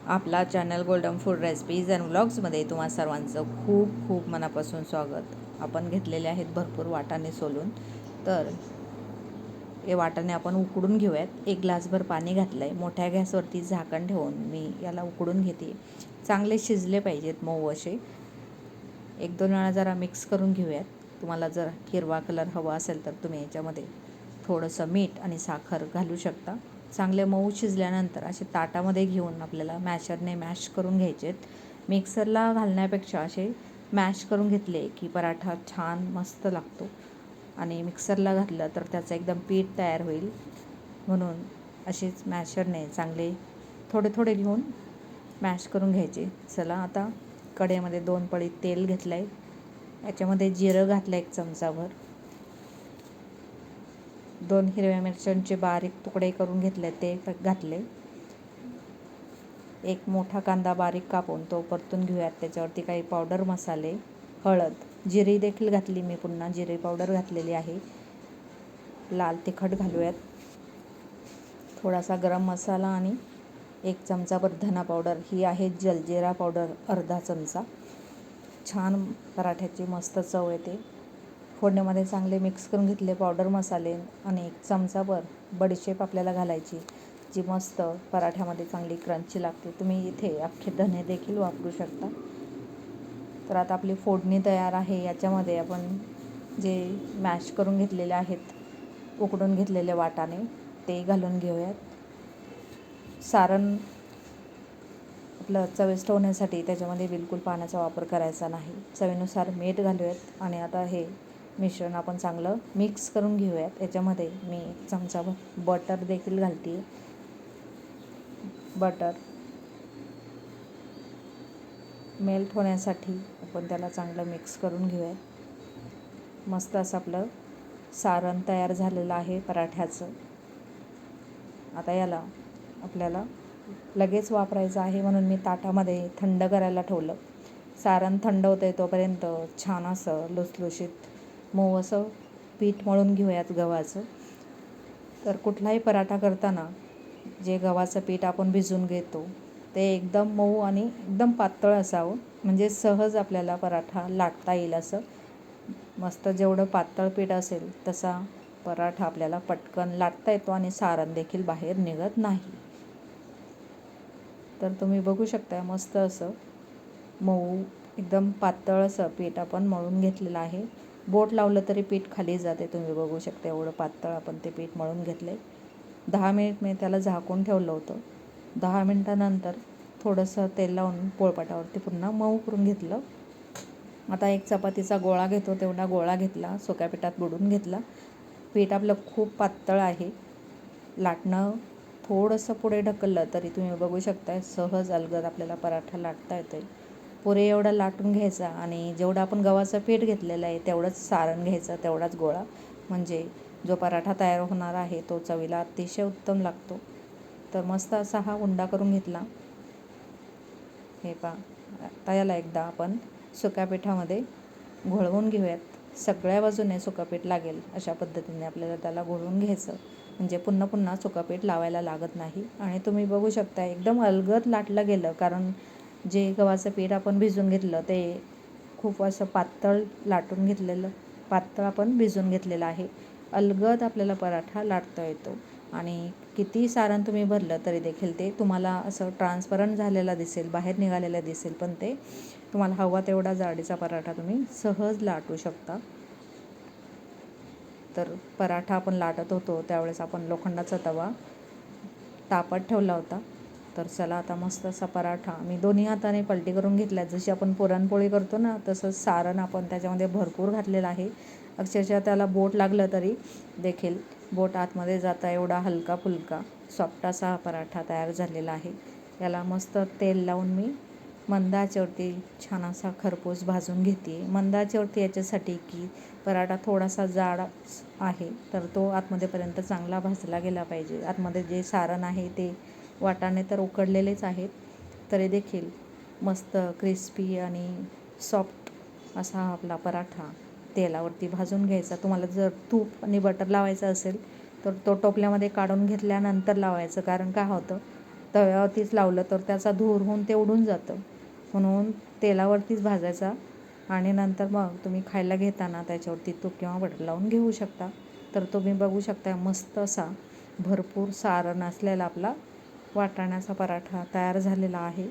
आपला channel Golden Food Recipes and व्लॉग्समध्ये तुम्हा सर्वांचं खूप खूप मनापासून स्वागत. आपण घेतलेले आहेत भरपूर वाटाणे सोलून. तर हे वाटाणे आपण उकडून घेऊयात. 1 ग्लासभर पाणी घातलं आहे. मोठ्या गॅसवरती झाकण ठेवून मी याला उकडून घेते. चांगले शिजले पाहिजेत, मऊ असे. 1-2 वेळा जरा मिक्स करून घेऊयात. तुम्हाला जर हिरवा कलर हवा असेल तर तुम्ही याच्यामध्ये थोडंसं मीठ आणि साखर घालू शकता. चांगले मऊ शिजल्यानंतर असे ताटामध्ये घेऊन आपल्याला मॅशरने मॅश करून घ्यायचेत. मिक्सरला घालण्यापेक्षा असे मॅश करून घेतले की पराठा छान मस्त लागतो. आणि मिक्सरला घातलं तर त्याचं एकदम पीठ तयार होईल. म्हणून असेच मॅशरने चांगले थोडे थोडे घेऊन मॅश करून घ्यायचे. चला, आता कढईमध्ये 2 पळी तेल घेतलं आहे. याच्यामध्ये जिरं घातलं 1 चमचाभर. 2 हिरव्या मिरच्यांचे बारीक तुकडे करून घेतले ते घातले. 1 मोठा कांदा बारीक कापून तो परतून घेऊयात. त्याच्यावरती काही पावडर मसाले, हळद, जिरी देखील घातली मी, पुन्हा जिरे पावडर घातलेली आहे. लाल तिखट घालूयात. थोडासा गरम मसाला आणि 1 चमचाभर धना पावडर. ही आहे जलजिरा पावडर, अर्धा चमचा. छान पराठ्याची मस्त चव येते. फोडणीमध्ये चांगले मिक्स करून घेतले पावडर मसाले आणि 1 चमचाभर बडीशेप आपल्याला घालायची, जी मस्त पराठ्यामध्ये चांगली क्रंची लागते. तुम्ही इथे अख्खे धने देखील वापरू शकता. तर आता आपली फोडणी तयार आहे. याच्यामध्ये आपण जे मॅश करून घेतलेले आहेत, उकडून घेतलेले वाटाणे ते घालून घेऊयात. सारण आपलं चविष्ट होण्यासाठी त्याच्यामध्ये बिलकुल पाण्याचा वापर करायचा नाही. चवीनुसार मीठ घालूयात आणि आता हे मिश्रण आपण चांगलं मिक्स करून घेऊयात. याच्यामध्ये मी 1 चमचाभर बटर देखील घालते. बटर मेल्ट होण्यासाठी आपण त्याला चांगलं मिक्स करून घेऊयात. मस्त असं आपलं सारण तयार झालेलं आहे पराठ्याचं. आता याला आपल्याला लगेच वापरायचं आहे, म्हणून मी ताटामध्ये थंड करायला ठेवलं. सारण थंड होतं आहे तोपर्यंत छान असं लुसलुशीत मऊ असं पीठ मळून घेऊयात गव्हाचं. तर कुठलाही पराठा करताना जे गव्हाचं पीठ आपण भिजवून घेतो ते एकदम मऊ आणि एकदम पातळ असावं, म्हणजे सहज आपल्याला पराठा लाटता येईल. असं मस्त जेवढं पातळ पीठ असेल तसा पराठा आपल्याला पटकन लाटता येतो आणि सारण देखील बाहेर निघत नाही. तर तुम्ही बघू शकता, मस्त असं मऊ एकदम पातळ असं पीठ आपण मळून घेतलेलं आहे. बोट लावलं तरी पीठ खाली जाते. तुम्ही बघू शकता एवढं पातळ आपण ते पीठ मळून घेतलं आहे. 10 मिनिट मी त्याला झाकून ठेवलं होतं. 10 मिनिटानंतर थोडंसं तेल लावून पोळपाटावरती पुन्हा मऊ करून घेतलं. आता 1 चपातीचा गोळा घेतो तेवढा गोळा घेतला, सुक्या पिठात बुडवून घेतला. पीठ आपलं खूप पातळ आहे. लाटणं थोडंसं पुढे ढकललं तरी तुम्ही बघू शकता सहज अलगद आपल्याला पराठा लाटता येतो. पुरे एवढा लाटून घ्यायचा आणि जेवढं आपण गव्हाचं पीठ घेतलेलं आहे तेवढंच सारण घ्यायचं, तेवढाच गोळा. म्हणजे जो पराठा तयार होणार आहे तो चवीला अतिशय उत्तम लागतो. तर मस्त असा हा उंडा करून घेतला. हे पहा, आता याला एकदा आपण सुक्या पिठामध्ये घोळवून घेऊयात. सगळ्या बाजूने सुकं पीठ लागेल अशा पद्धतीने आपल्याला त्याला घोळवून घ्यायचं, म्हणजे पुन्हा पुन्हा सुकं पीठ लावायला लागत नाही. आणि तुम्ही बघू शकता एकदम अलगद लाटलं गेलं, कारण जे गव्हाचं पीठ आपण भिजून घेतलं ते खूप असं पातळ लाटून घेतलेलं, पातळ आपण भिजून घेतलेलं आहे. अलगद आपल्याला पराठा लाटता येतो आणि किती सारण तुम्ही भरलं तरी देखील ते तुम्हाला असं ट्रान्सपरंट झालेला दिसेल, बाहेर निघालेलं दिसेल, पण ते तुम्हाला हवा तेवढा जाडीचा पराठा तुम्ही सहज लाटू शकता. तर पराठा आपण लाटत होतो त्यावेळेस आपण लोखंडाचा तवा तापत ठेवला होता. तर चला, आता मस्त असा पराठा मी दोन्ही हाताने पलटी करून घेतला. जशी आपण पुरणपोळी करतो ना, तसंच सारण आपण त्याच्यामध्ये भरपूर घातलेलं आहे. अक्षरशः त्याला बोट लागलं तरी देखील बोट आतमध्ये जाता एवढा हलका फुलका सॉफ्ट असा हा पराठा तयार झालेला आहे. याला मस्त तेल लावून मी मंद आचेवरती छान असा खरपूस भाजून घेते. मंद आचेवरती याच्यासाठी की पराठा थोडासा जाड आहे तर तो आतमध्येपर्यंत चांगला भाजला गेला पाहिजे. आतमध्ये जे सारण आहे ते वाटाणे तर उकडलेलेच आहेत, तरी देखील मस्त क्रिस्पी आणि सॉफ्ट असा आपला पराठा तेलावरती भाजून घ्यायचा. तुम्हाला जर तूप आणि बटर लावायचं असेल तर तो टोपल्यामध्ये काढून घेतल्यानंतर लावायचं, कारण काय होतं तव्यावरतीच लावलं तर त्याचा धूर होऊन ते उडून जातं. म्हणून तेलावरतीच भाजायचा आणि नंतर मग तुम्ही खायला घेताना त्याच्यावरती तूप किंवा बटर लावून घेऊ शकता. तर तुम्ही बघू शकता मस्त असा भरपूर सारण असलेला आपला वाटाण्याचा पराठा तयार झालेला आहे.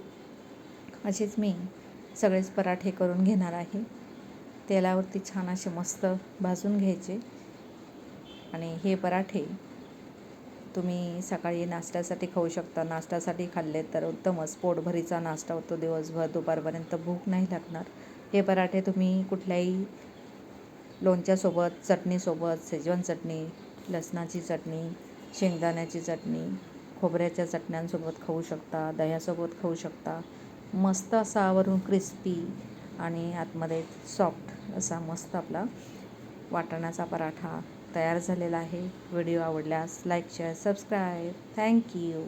असेच मी सगळेच पराठे करून घेणार आहे. तेलावरती छान असे मस्त भाजून घ्यायचे आणि हे पराठे तुम्ही सकाळी नाश्त्यासाठी खाऊ शकता. नाश्त्यासाठी खाल्ले तर उत्तमच, पोटभरीचा नाश्ता होतो. दिवसभर दुपारपर्यंत भूक नाही लागणार. हे पराठे तुम्ही कुठल्याही लोणच्यासोबत, चटणीसोबत, शेजवान चटणी, लसणाची चटणी, शेंगदाण्याची चटणी, खोबऱ्याच्या चटण्यांसोबत खाऊ शकता, दह्यासोबत खाऊ शकता. मस्त असा वरून क्रिस्पी आणि आतमध्ये सॉफ्ट असा मस्त आपला वाटाण्याचा पराठा तयार झालेला आहे. व्हिडिओ आवडल्यास लाईक, शेअर, सबस्क्राईब. थँक्यू.